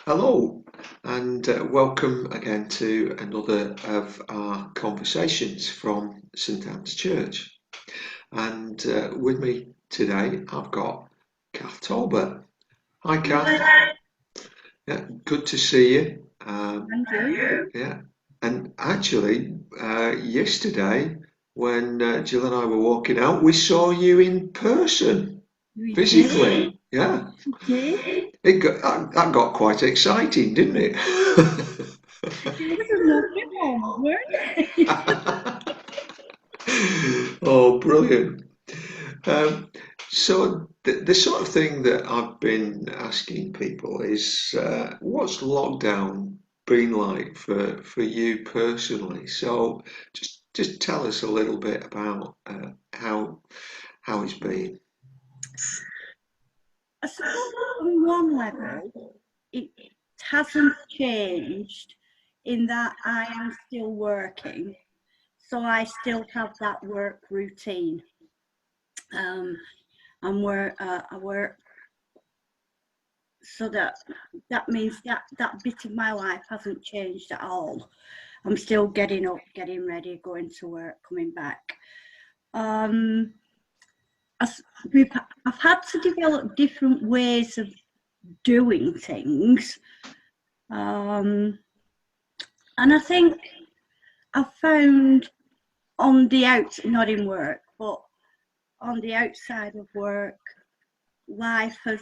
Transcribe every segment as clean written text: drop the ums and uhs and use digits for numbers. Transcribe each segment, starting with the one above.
Hello, and welcome again to another of our conversations from St Anne's Church. And with me today, I've got Kath Talbot. Hi, Kath. Yeah, good to see you. Andrew? Yeah, and actually, yesterday when Jill and I were walking out, we saw you in person, We did, physically. Yeah, we did. that got quite exciting, didn't it? It was a lovely moment, weren't it? Oh, brilliant. Um, so the sort of thing that I've been asking people is, what's lockdown been like for you personally? So just tell us a little bit about how it's been. I suppose on one level, it hasn't changed in that I am still working. So I still have that work routine. Um, I work, so that means that bit of my life hasn't changed at all. I'm still getting up, getting ready, going to work, coming back. Um, as I've had to develop different ways of doing things, um, and I think I've found on the not in work, but on the outside of work, life has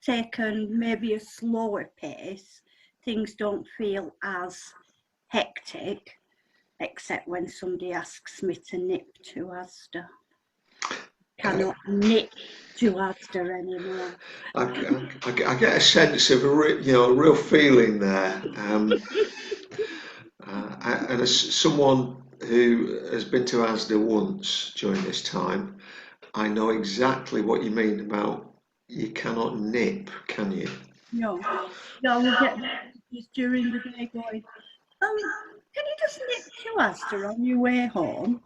taken maybe a slower pace. Things don't feel as hectic, except when somebody asks me to nip to Asda. Uh, Cannot nip to Asda anymore. I get a sense of a real feeling there. And as someone who has been to Asda once during this time, I know exactly what you mean about you cannot nip, can you? No, no, we'll get messages during the day going, can you just nip to Asda on your way home?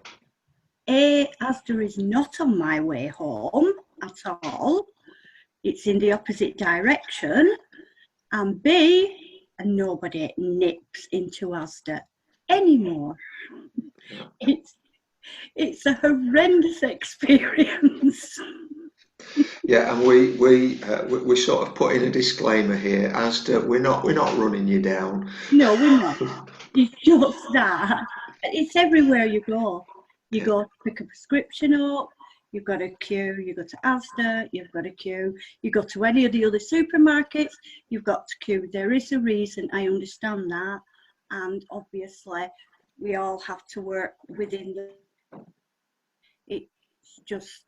A, Asda is not on my way home at all. It's in the opposite direction. And B, and nobody nips into Asda anymore. Yeah. It's it's a horrendous experience. Yeah, and we sort of put in a disclaimer here as to we're not running you down. No, we're not. It's just that. It's everywhere you go. You Yeah, go to pick a prescription up, you've got a queue. You go to Asda, you've got a queue. You go to any of the other supermarkets, you've got to queue. There is a reason, I understand that. And obviously, we all have to work within the. It's just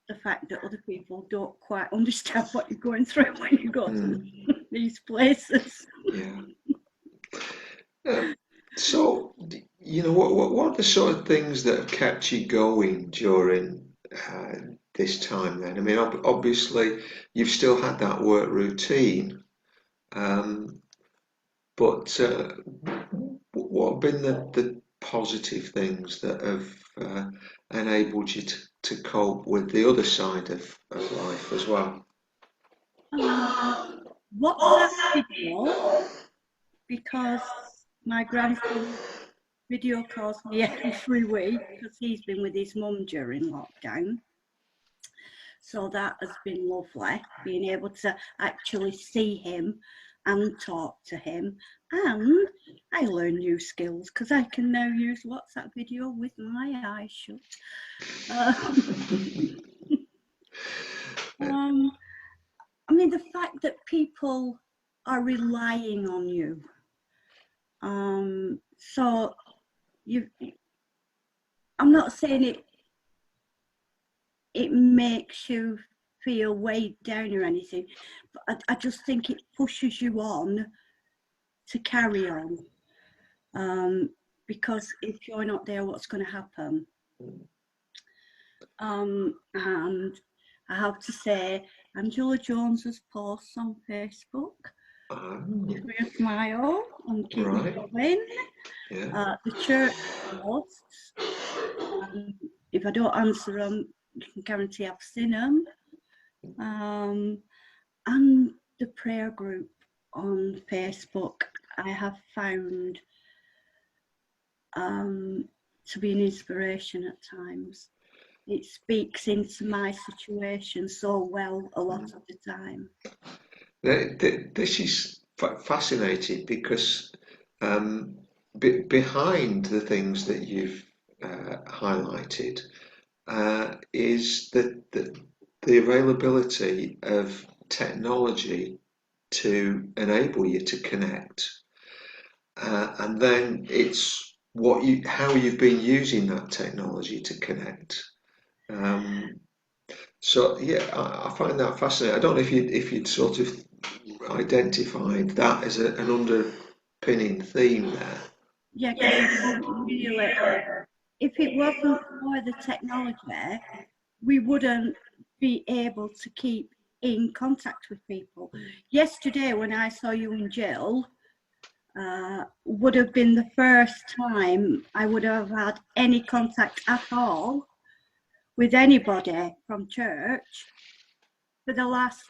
the fact that other people don't quite understand what you're going through when you go to mm, these places. yeah. So, what are the sort of things that have kept you going during this time then? I mean, obviously, you've still had that work routine, um, but what have been the positive things that have enabled you to cope with the other side of life as well? Um, WhatsApp video, because my grandson video calls me every week because he's been with his mum during lockdown. So that has been lovely, being able to actually see him and talk to him. And I learn new skills because I can now use WhatsApp video with my eyes shut. Um, um, I mean, the fact that people are relying on you. So you, I'm not saying it makes you feel weighed down or anything, but I just think it pushes you on to carry on. Um, because if you're not there, what's going to happen? And I have to say, Angela Jones's posts on Facebook Oh, give me a smile and keep me right. going. Yeah. The church posts, if I don't answer them, you can guarantee I've seen them. Um, and the prayer group on Facebook, I have found to be an inspiration at times. It speaks into my situation so well a lot of the time. This is fascinating because behind the things that you've highlighted is the availability of technology to enable you to connect, and then it's how you've been using that technology to connect. Um, so yeah, I find that fascinating. I don't know if you'd sort of identified that as an underpinning theme there. Yeah, because I don't really, if it wasn't for the technology, we wouldn't be able to keep in contact with people. Yesterday, when I saw you and Jill, would have been the first time I would have had any contact at all with anybody from church for the last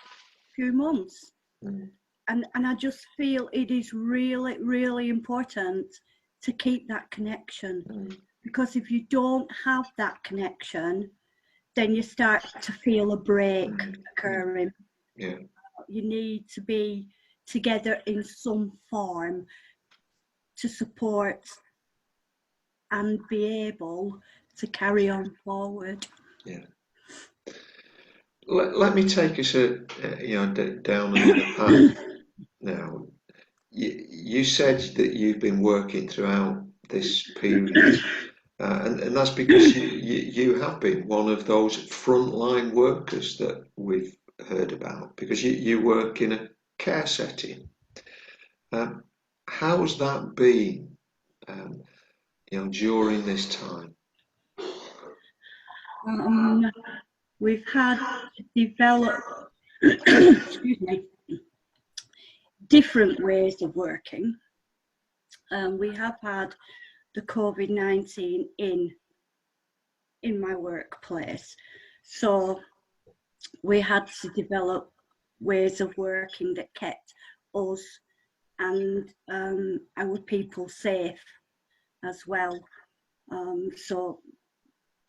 few months. Mm. And I just feel it is really, really important to keep that connection. Mm. Because if you don't have that connection, then you start to feel a break occurring. Yeah. You need to be together in some form to support and be able to carry on forward. Yeah. Let me take us down another path now. You said that you've been working throughout this period, and that's because you have been one of those frontline workers that we've heard about, because you work in a care setting. Um, how's that been, um, during this time? We've had to develop excuse me, different ways of working. We have had the COVID-19 in my workplace, so we had to develop ways of working that kept us and our people safe as well. So,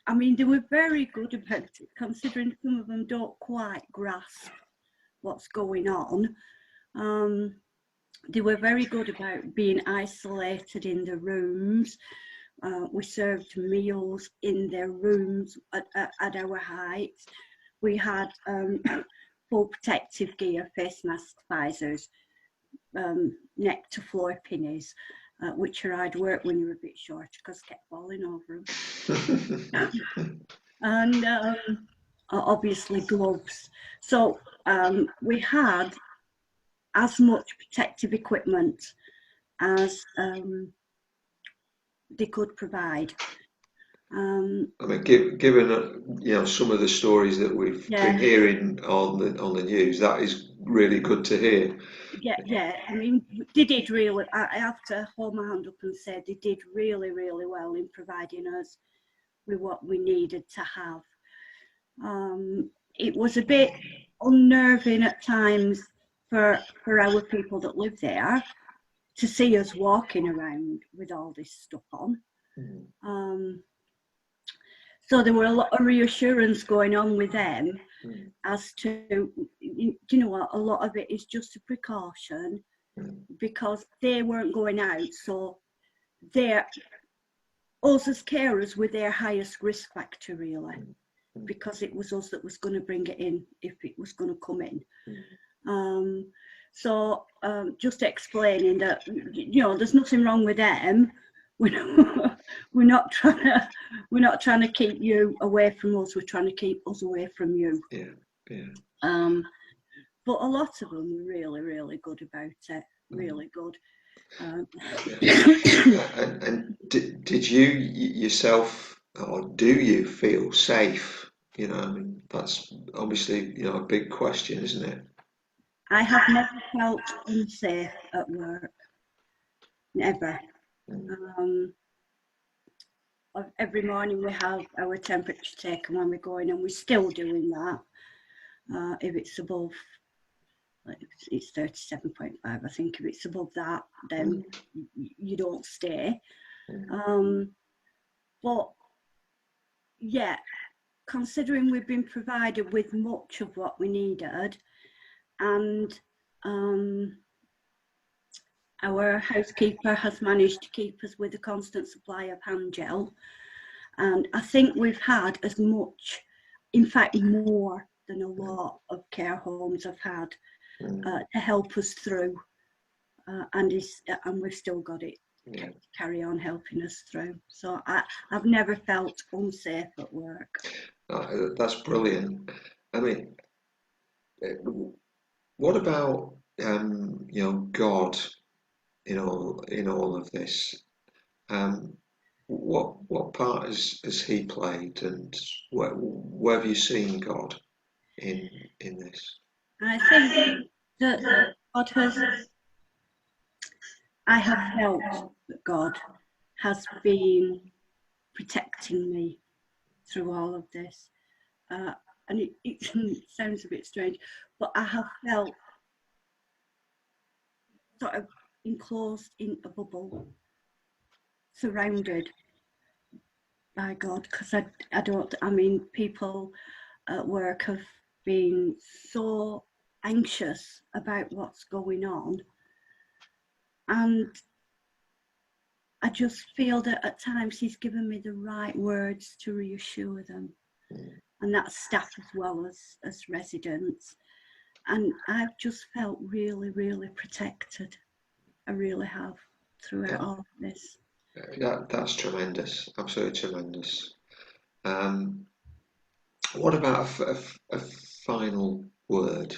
I mean, they were very good about it, considering some of them don't quite grasp what's going on. They were very good about being isolated in the rooms. We served meals in their rooms at our height. We had full protective gear, face masks, visors, neck to floor pinnies, which are hard work when you're a bit short because I kept falling over them. And obviously gloves. So we had as much protective equipment as they could provide. I mean, given some of the stories that we've been hearing on the news, that is really good to hear. Yeah. I mean, they did really. I have to hold my hand up and say they did really, really well in providing us with what we needed to have. It was a bit unnerving at times for our people that live there to see us walking around with all this stuff on. So there were a lot of reassurance going on with them as to, you know what, a lot of it is just a precaution because they weren't going out. So us as carers were their highest risk factor, really, because it was us that was going to bring it in if it was going to come in. So just explaining that, there's nothing wrong with them. We're not trying to keep you away from us. We're trying to keep us away from you. Yeah. But a lot of them were really, really good about it. Really good. And did you yourself, or do you feel safe? I mean, that's obviously a big question, isn't it? I have never felt unsafe at work. Never. Every morning we have our temperature taken when we go in, and we're still doing that if it's above it's 37.5. I think if it's above that, then you don't stay. But yeah, considering we've been provided with much of what we needed, and our housekeeper has managed to keep us with a constant supply of hand gel, and I think we've had as much, in fact more than a lot of care homes have had to help us through, and we've still got it to carry on helping us through. So I've never felt unsafe at work. That's brilliant. I mean, what about God in all of this? What part has he played, and where have you seen God in this? I think that God has. I have felt that God has been protecting me through all of this, and it sounds a bit strange, but I have felt sort of enclosed in a bubble, surrounded by God, because I mean, people at work have been so anxious about what's going on, and I just feel that at times he's given me the right words to reassure them, and that's staff as well as residents, and I've just felt really, really protected. I really have throughout all of this. That's tremendous, absolutely tremendous. What about a final word?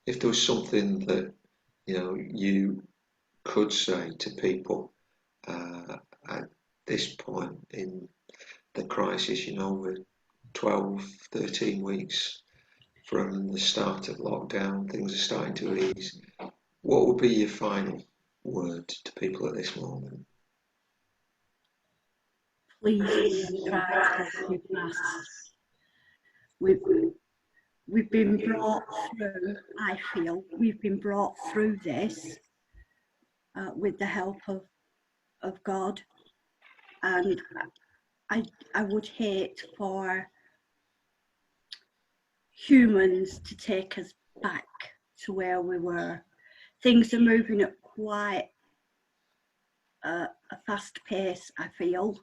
If there was something that you could say to people at this point in the crisis, we're 12, 13 weeks from the start of lockdown, things are starting to ease. What would be your final word to people at this moment? Please try to hold your masks. We've been brought through, I feel, we've been brought through this with the help of God, and I would hate for humans to take us back to where we were. Things are moving at quite a fast pace, I feel,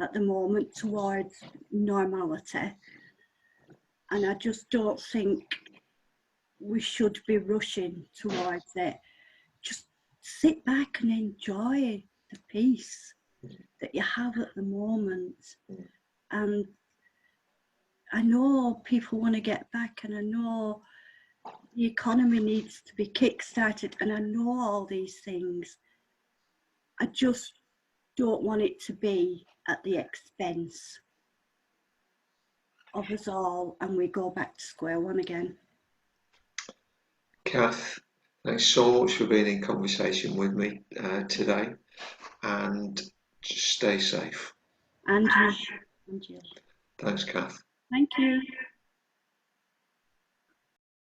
at the moment towards normality, and I just don't think we should be rushing towards it. Just sit back and enjoy the peace that you have at the moment. And I know people want to get back, and I know the economy needs to be kick-started, and I know all these things. I just don't want it to be at the expense of us all, and we go back to square one again. Kath, thanks so much for being in conversation with me today, and just stay safe. And you. Thanks, Kath. Thank you.